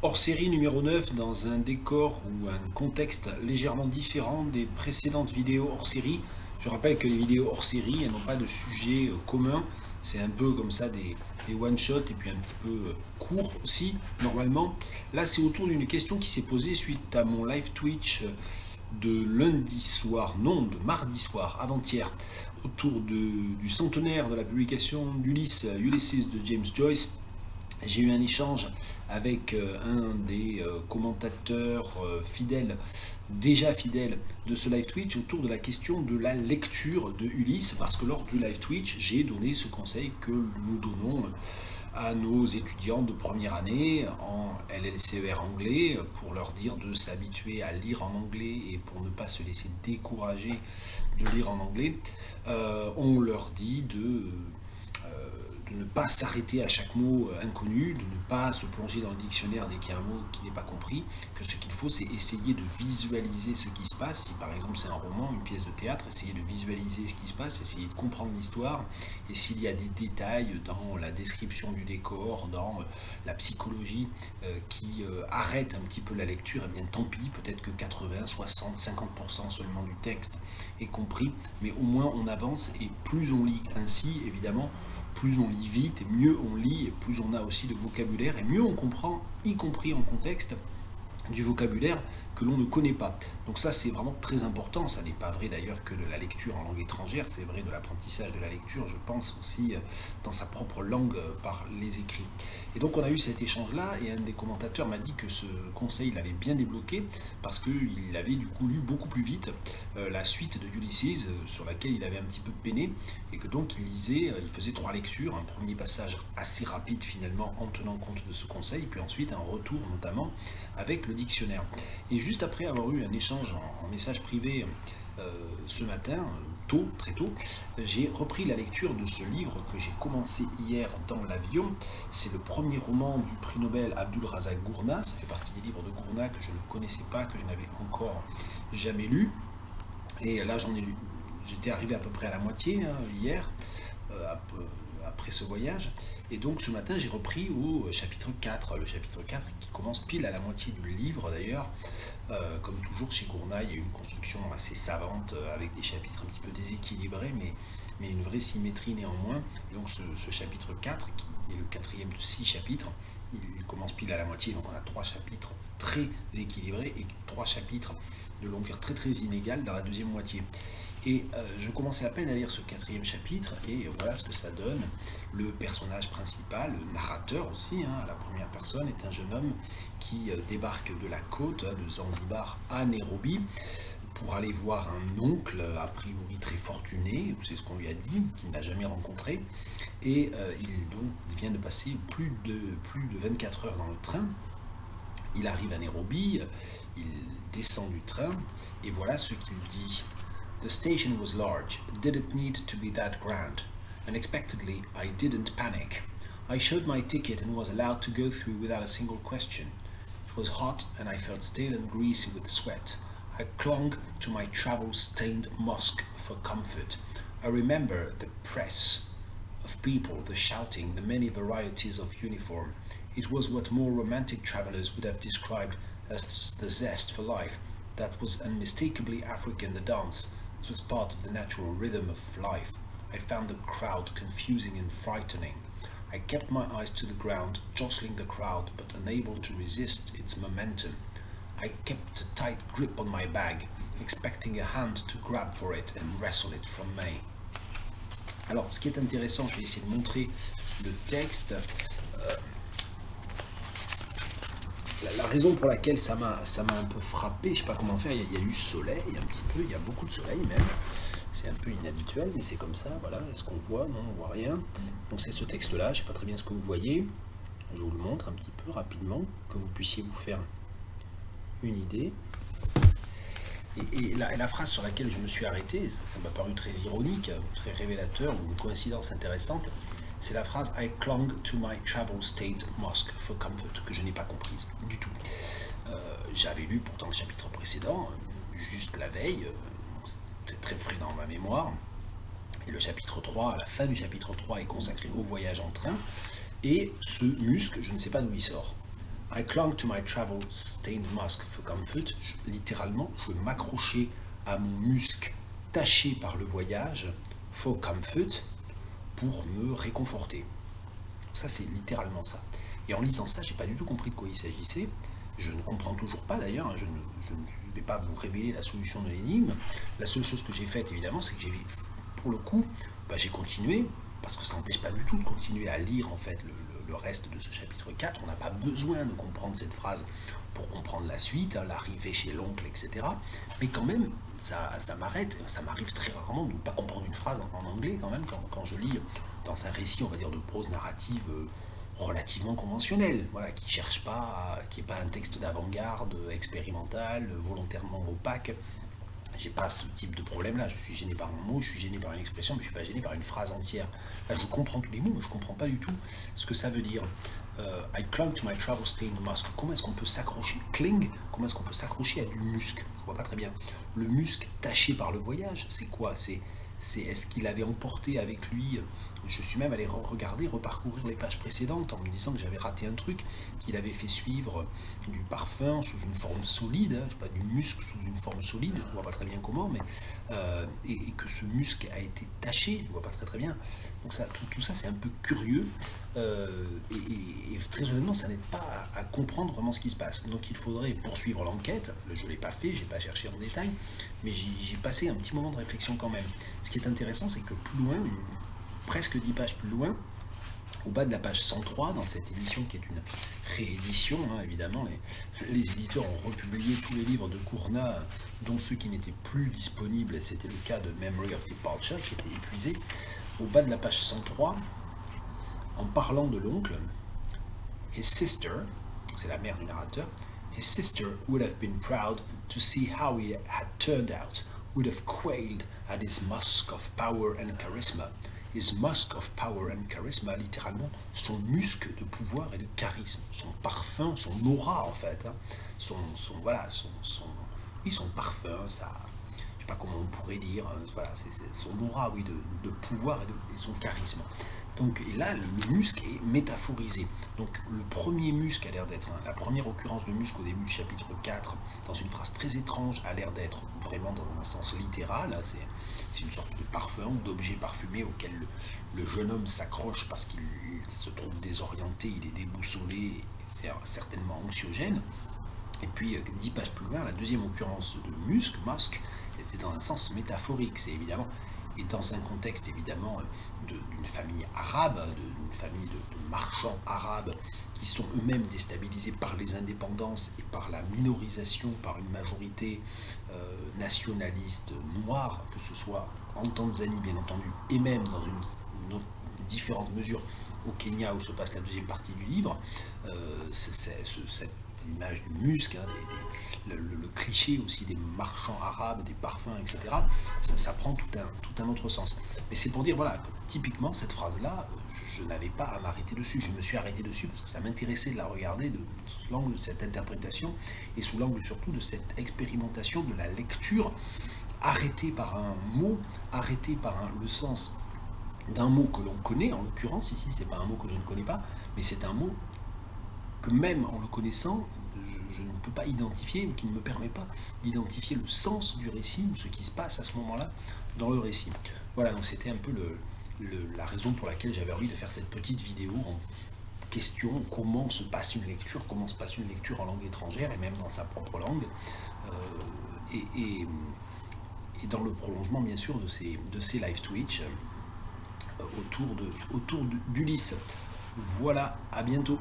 Hors-série numéro 9 dans un décor ou un contexte légèrement différent des précédentes vidéos hors-série. Je rappelle que les vidéos hors-série, elles n'ont pas de sujet commun. C'est un peu comme ça des one-shots et puis un petit peu court aussi, normalement. Là, c'est autour d'une question qui s'est posée suite à mon live Twitch de lundi soir, non, de mardi soir, avant-hier, autour du centenaire de la publication d'Ulysse, Ulysses de James Joyce. J'ai eu un échange avec un des commentateurs fidèles, déjà fidèles de ce live Twitch autour de la question de la lecture de Ulysse, parce que lors du live Twitch, j'ai donné ce conseil que nous donnons à nos étudiants de première année en LLCER anglais pour leur dire de s'habituer à lire en anglais et pour ne pas se laisser décourager de lire en anglais. On leur dit de ne pas s'arrêter à chaque mot inconnu, de ne pas se plonger dans le dictionnaire dès qu'il y a un mot qui n'est pas compris, que ce qu'il faut c'est essayer de visualiser ce qui se passe. Si par exemple c'est un roman, une pièce de théâtre, essayer de visualiser ce qui se passe, essayer de comprendre l'histoire, et s'il y a des détails dans la description du décor, dans la psychologie qui arrête un petit peu la lecture, eh bien tant pis, peut-être que 80, 60, 50% seulement du texte est compris, mais au moins on avance, et plus on lit ainsi, évidemment, plus on lit vite, et mieux on lit, et plus on a aussi de vocabulaire, et mieux on comprend, y compris en contexte, du vocabulaire que l'on ne connaît pas. Donc ça c'est vraiment très important, ça n'est pas vrai d'ailleurs que de la lecture en langue étrangère, c'est vrai de l'apprentissage de la lecture, je pense aussi dans sa propre langue par les écrits. Et donc on a eu cet échange là, et un des commentateurs m'a dit que ce conseil l'avait bien débloqué, parce qu'il avait du coup lu beaucoup plus vite la suite de Ulysses, sur laquelle il avait un petit peu peiné, et que donc il lisait, il faisait 3 lectures, un premier passage assez rapide finalement en tenant compte de ce conseil, puis ensuite un retour notamment avec le dictionnaire. Et juste après avoir eu un échange en message privé ce matin, très tôt, j'ai repris la lecture de ce livre que j'ai commencé hier dans l'avion. C'est le premier roman du prix Nobel Abdulrazak Gurnah, ça fait partie des livres de Gurnah que je ne connaissais pas, que je n'avais encore jamais lu. Et là j'étais arrivé à peu près à la moitié hier, après ce voyage. Et donc ce matin j'ai repris au chapitre 4, le chapitre 4 qui commence pile à la moitié du livre d'ailleurs. Comme toujours chez Gurnah, il y a une construction assez savante avec des chapitres un petit peu déséquilibrés, mais une vraie symétrie néanmoins. Et donc ce chapitre 4, qui est le quatrième de 6 chapitres, il commence pile à la moitié, donc on a 3 chapitres très équilibrés et 3 chapitres de longueur très très inégale dans la deuxième moitié. Et je commençais à peine à lire ce 4e chapitre, et voilà ce que ça donne. Le personnage principal, le narrateur aussi, à la première personne, est un jeune homme qui débarque de la côte de Zanzibar à Nairobi pour aller voir un oncle, a priori très fortuné, c'est ce qu'on lui a dit, qu'il n'a jamais rencontré. Et il vient de passer plus de 24 heures dans le train. Il arrive à Nairobi, il descend du train, et voilà ce qu'il dit. The station was large, it didn't need to be that grand. Unexpectedly, I didn't panic. I showed my ticket and was allowed to go through without a single question. It was hot and I felt stale and greasy with sweat. I clung to my travel-stained mosque for comfort. I remember the press of people, the shouting, the many varieties of uniform. It was what more romantic travelers would have described as the zest for life. That was unmistakably African, the dance. It was part of the natural rhythm of life. I found the crowd confusing and frightening. I kept my eyes to the ground, jostling the crowd, but unable to resist its momentum. I kept a tight grip on my bag, expecting a hand to grab for it and wrestle it from me. Alors, ce qui est intéressant, je vais essayer de montrer le texte. La raison pour laquelle ça m'a un peu frappé, je ne sais pas comment faire, il y a du soleil un petit peu, il y a beaucoup de soleil même, c'est un peu inhabituel, mais c'est comme ça, voilà, est-ce qu'on voit? Non, on voit rien. Donc c'est ce texte-là, je ne sais pas très bien ce que vous voyez, je vous le montre un petit peu rapidement, que vous puissiez vous faire une idée. Et la phrase sur laquelle je me suis arrêté, ça m'a paru très ironique, très révélateur, une coïncidence intéressante, c'est la phrase « I clung to my travel-stained mosque for comfort » que je n'ai pas comprise du tout. J'avais lu pourtant le chapitre précédent, juste la veille, c'était très frais dans ma mémoire, et le chapitre 3, la fin du chapitre 3 est consacré au voyage en train, et ce muscle, je ne sais pas d'où il sort. I clung to my travel-stained musk for comfort. Littéralement, je m'accrochais à mon musc taché par le voyage, for comfort, pour me réconforter. Ça, c'est littéralement ça. Et en lisant ça, j'ai pas du tout compris de quoi il s'agissait. Je ne comprends toujours pas d'ailleurs, je ne vais pas vous révéler la solution de l'énigme. La seule chose que j'ai faite, évidemment, c'est que pour le coup, j'ai continué, parce que ça n'empêche pas du tout de continuer à lire en fait le reste de ce chapitre 4. On n'a pas besoin de comprendre cette phrase pour comprendre la suite, l'arrivée chez l'oncle, etc. Mais quand même, ça m'arrive très rarement de ne pas comprendre une phrase en anglais quand même, quand je lis dans un récit, on va dire, de prose narrative relativement conventionnel, voilà, qui cherche pas, qui n'est pas un texte d'avant-garde, expérimental, volontairement opaque. J'ai pas ce type de problème-là. Je suis gêné par un mot, je suis gêné par une expression, mais je suis pas gêné par une phrase entière. Là, je comprends tous les mots, mais je comprends pas du tout ce que ça veut dire. I clung to my travel-stained musk. Comment est-ce qu'on peut s'accrocher? Cling. Comment est-ce qu'on peut s'accrocher à du musc? Je vois pas très bien. Le musc taché par le voyage, c'est quoi? Est-ce qu'il avait emporté avec lui? Je suis même allé reparcourir les pages précédentes en me disant que j'avais raté un truc, qu'il avait fait suivre du parfum sous une forme solide, je sais pas, du musc sous une forme solide, je vois pas très bien comment, mais et que ce musc a été taché, je vois pas très bien. Donc ça, tout ça c'est un peu curieux et très honnêtement ça n'aide pas à comprendre vraiment ce qui se passe. Donc il faudrait poursuivre l'enquête. Je l'ai pas fait, j'ai pas cherché en détail, mais j'ai passé un petit moment de réflexion quand même. Ce qui est intéressant, c'est que plus loin, presque 10 pages plus loin, au bas de la page 103, dans cette édition qui est une réédition, évidemment, les éditeurs ont republié tous les livres de Cournat, dont ceux qui n'étaient plus disponibles, et c'était le cas de Memory of Departure, qui était épuisé. Au bas de la page 103, en parlant de l'oncle, his sister, c'est la mère du narrateur, his sister would have been proud to see how he had turned out, would have quailed at his musk of power and charisma. His musk of power and charisma, littéralement, son musc de pouvoir et de charisme, son parfum, son aura en fait, son parfum, ça, je sais pas comment on pourrait dire, voilà, c'est son aura, oui, de pouvoir et son charisme. Donc, et là, le musc est métaphorisé. Donc, le premier musc a l'air d'être, la première occurrence de musc au début du chapitre 4, dans une phrase très étrange, a l'air d'être vraiment dans un sens littéral. C'est une sorte de parfum ou d'objet parfumé auquel le jeune homme s'accroche parce qu'il se trouve désorienté, il est déboussolé, c'est certainement anxiogène. Et puis, 10 pages plus loin, la deuxième occurrence de musk, c'est dans un sens métaphorique. C'est évidemment, et dans un contexte évidemment d'une famille arabe, d'une famille de marchands arabes qui sont eux-mêmes déstabilisés par les indépendances et par la minorisation par une majorité nationaliste noire, que ce soit en Tanzanie bien entendu, et même dans une différente mesure au Kenya où se passe la deuxième partie du livre. Cette image du musc, le cliché aussi des marchands arabes, des parfums, etc., ça prend tout un autre sens. Mais c'est pour dire, voilà, que typiquement, cette phrase-là, je n'avais pas à m'arrêter dessus. Je me suis arrêté dessus parce que ça m'intéressait de la regarder sous l'angle de cette interprétation et sous l'angle surtout de cette expérimentation de la lecture arrêtée par un mot, arrêtée par le sens d'un mot que l'on connaît. En l'occurrence, ici, c'est pas un mot que je ne connais pas, mais c'est un mot que même en le connaissant, je ne peux pas identifier, ou qui ne me permet pas d'identifier le sens du récit ou ce qui se passe à ce moment-là dans le récit. Voilà, donc c'était un peu la raison pour laquelle j'avais envie de faire cette petite vidéo en question comment se passe une lecture en langue étrangère et même dans sa propre langue, et dans le prolongement bien sûr de ces live Twitch autour d'Ulysse. Voilà, à bientôt.